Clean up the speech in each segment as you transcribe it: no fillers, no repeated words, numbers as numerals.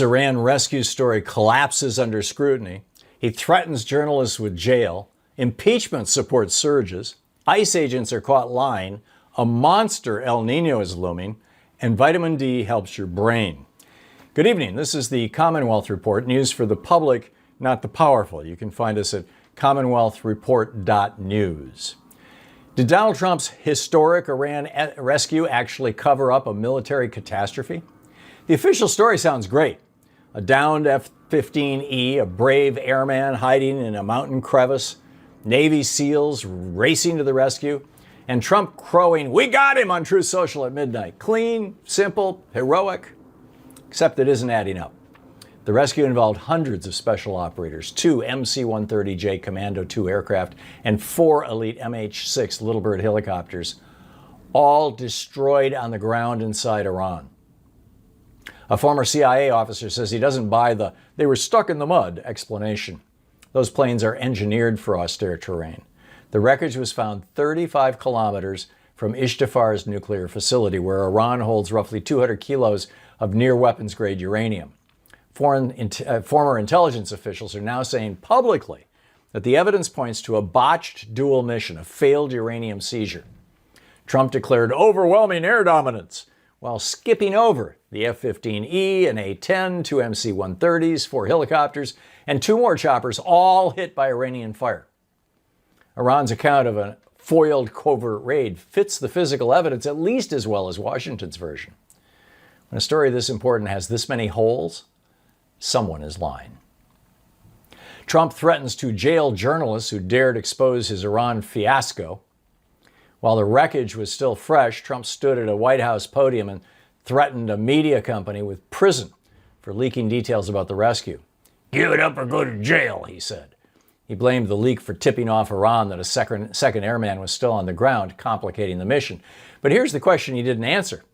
Iran rescue story collapses under scrutiny. He threatens journalists with jail. Impeachment support surges. ICE agents are caught lying. A monster El Nino is looming. And vitamin D helps your brain. Good evening. This is the Commonwealth Report, news for the public, not the powerful. You can find us at commonwealthreport.news. Did Donald Trump's historic Iran rescue actually cover up a military catastrophe? The official story sounds great. A downed F-15E, a brave airman hiding in a mountain crevice, Navy SEALs racing to the rescue, and Trump crowing, "We got him," on Truth Social at midnight. Clean, simple, heroic, except it isn't adding up. The rescue involved hundreds of special operators, 2 MC-130J Commando II aircraft, and 4 elite MH-6 Little Bird helicopters, all destroyed on the ground inside Iran. A former CIA officer says he doesn't buy the "they were stuck in the mud" explanation. Those planes are engineered for austere terrain. The wreckage was found 35 kilometers from Ishtafar's nuclear facility, where Iran holds roughly 200 kilos of near-weapons-grade uranium. Former intelligence officials are now saying publicly that the evidence points to a botched dual mission, a failed uranium seizure. Trump declared overwhelming air dominance while skipping over the F-15E, an A-10, 2 MC-130s, 4 helicopters, and 2 more choppers, all hit by Iranian fire. Iran's account of a foiled covert raid fits the physical evidence at least as well as Washington's version. When a story this important has this many holes, someone is lying. Trump threatens to jail journalists who dared expose his Iran fiasco. While the wreckage was still fresh, Trump stood at a White House podium and threatened a media company with prison for leaking details about the rescue. "Give it up or go to jail," he said. He blamed the leak for tipping off Iran that a second airman was still on the ground, complicating the mission. But here's the question he didn't answer.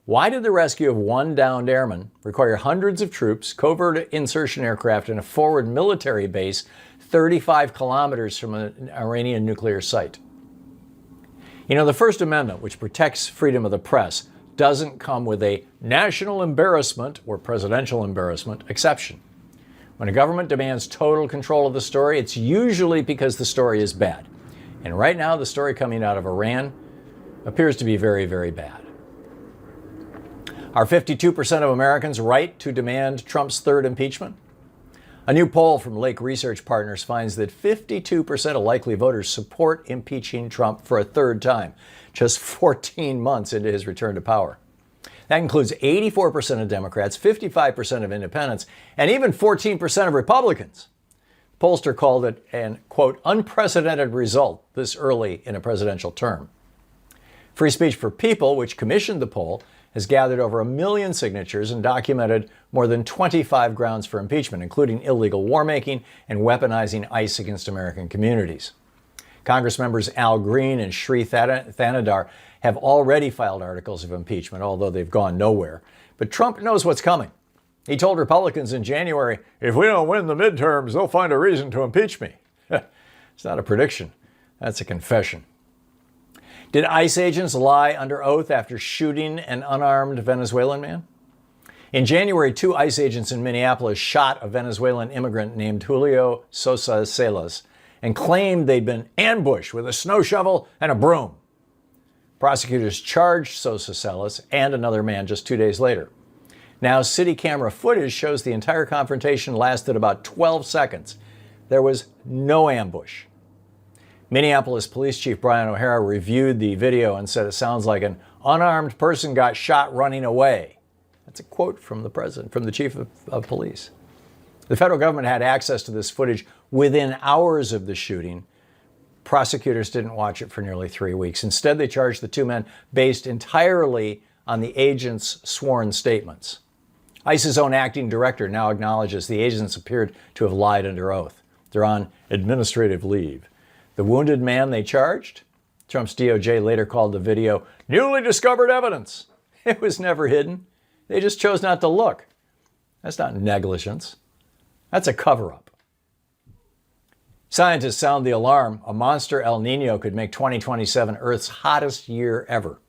Why did the rescue of one downed airman require hundreds of troops, covert insertion aircraft, and a forward military base 35 kilometers from an Iranian nuclear site? You know, the First Amendment, which protects freedom of the press, doesn't come with a national embarrassment or presidential embarrassment exception. When a government demands total control of the story, it's usually because the story is bad. And right now, the story coming out of Iran appears to be very, very bad. Are 52% of Americans right to demand Trump's third impeachment? A new poll from Lake Research Partners finds that 52% of likely voters support impeaching Trump for a third time, just 14 months into his return to power. That includes 84% of Democrats, 55% of independents, and even 14% of Republicans. The pollster called it an, quote, unprecedented result this early in a presidential term. Free Speech for People, which commissioned the poll, has gathered over 1 million signatures and documented more than 25 grounds for impeachment, including illegal war-making and weaponizing ICE against American communities. Congress members Al Green and Sri Thanadar have already filed articles of impeachment, although they've gone nowhere. But Trump knows what's coming. He told Republicans in January, "If we don't win the midterms, they'll find a reason to impeach me." It's not a prediction. That's a confession. Did ICE agents lie under oath after shooting an unarmed Venezuelan man? In January, 2 ICE agents in Minneapolis shot a Venezuelan immigrant named Julio Sosa Salas and claimed they'd been ambushed with a snow shovel and a broom. Prosecutors charged Sosa Salas and another man just 2 days later. Now, city camera footage shows the entire confrontation lasted about 12 seconds. There was no ambush. Minneapolis Police Chief Brian O'Hara reviewed the video and said it sounds like an unarmed person got shot running away. That's a quote from the president, from the chief of police. The federal government had access to this footage within hours of the shooting. Prosecutors didn't watch it for nearly 3 weeks. Instead, they charged the 2 men based entirely on the agents' sworn statements. ICE's own acting director now acknowledges the agents appeared to have lied under oath. They're on administrative leave. The wounded man they charged? Trump's DOJ later called the video newly discovered evidence. It was never hidden. They just chose not to look. That's not negligence. That's a cover-up. Scientists sound the alarm. A monster El Nino could make 2027 Earth's hottest year ever.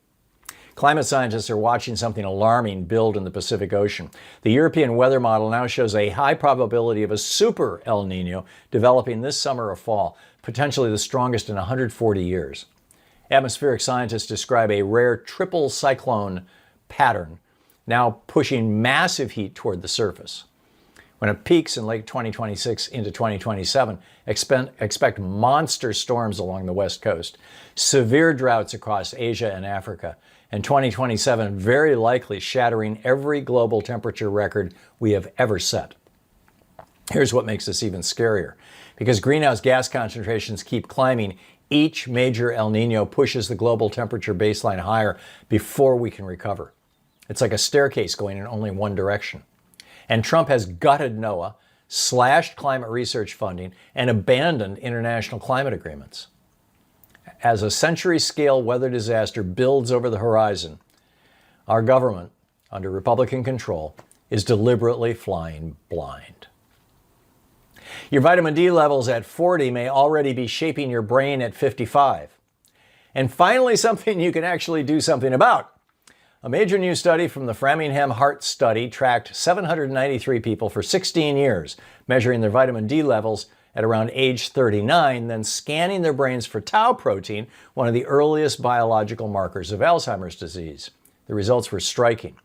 Climate scientists are watching something alarming build in the Pacific Ocean. The European weather model now shows a high probability of a super El Nino developing this summer or fall, potentially the strongest in 140 years. Atmospheric scientists describe a rare triple cyclone pattern now pushing massive heat toward the surface. When it peaks in late 2026 into 2027, expect monster storms along the West Coast, severe droughts across Asia and Africa, and 2027 very likely shattering every global temperature record we have ever set. Here's what makes this even scarier. Because greenhouse gas concentrations keep climbing, each major El Nino pushes the global temperature baseline higher before we can recover. It's like a staircase going in only one direction. And Trump has gutted NOAA, slashed climate research funding, and abandoned international climate agreements. As a century-scale weather disaster builds over the horizon, our government, under Republican control, is deliberately flying blind. Your vitamin D levels at 40 may already be shaping your brain at 55. And finally, something you can actually do something about. A major new study from the Framingham Heart Study tracked 793 people for 16 years, measuring their vitamin D levels at around age 39, then scanning their brains for tau protein, one of the earliest biological markers of Alzheimer's disease. The results were striking.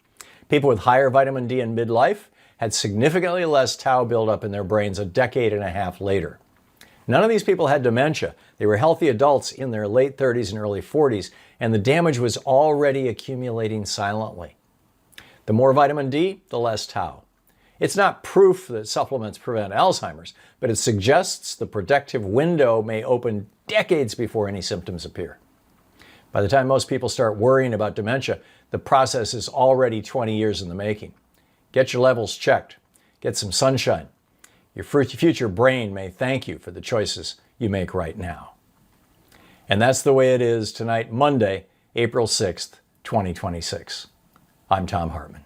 People with higher vitamin D in midlife had significantly less tau buildup in their brains a decade and a half later. None of these people had dementia. They were healthy adults in their late 30s and early 40s, and the damage was already accumulating silently. The more vitamin D, the less tau. It's not proof that supplements prevent Alzheimer's, but it suggests the protective window may open decades before any symptoms appear. By the time most people start worrying about dementia, the process is already 20 years in the making. Get your levels checked. Get some sunshine. Your future brain may thank you for the choices you make right now. And that's the way it is tonight, Monday, April 6th, 2026. I'm Tom Hartman.